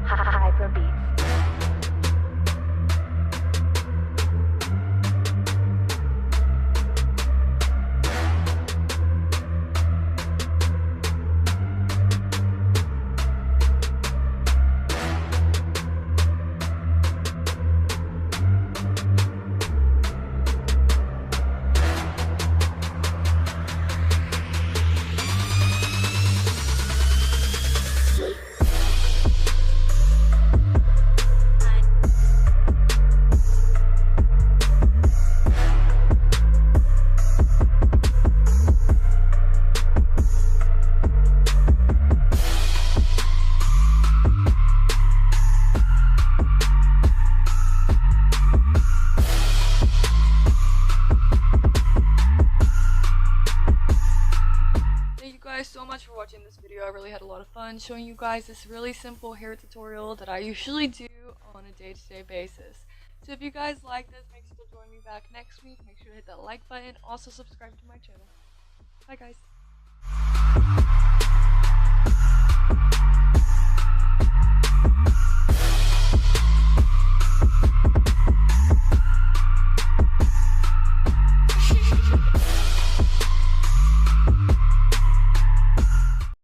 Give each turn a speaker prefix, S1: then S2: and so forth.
S1: Hyper beats.
S2: So much for watching this video. I really had a lot of fun showing you guys this really simple hair tutorial that I usually do on a day-to-day basis. So if you guys like this, make sure to join me back next week. Make sure to hit that like button. Also subscribe to my channel. Bye guys.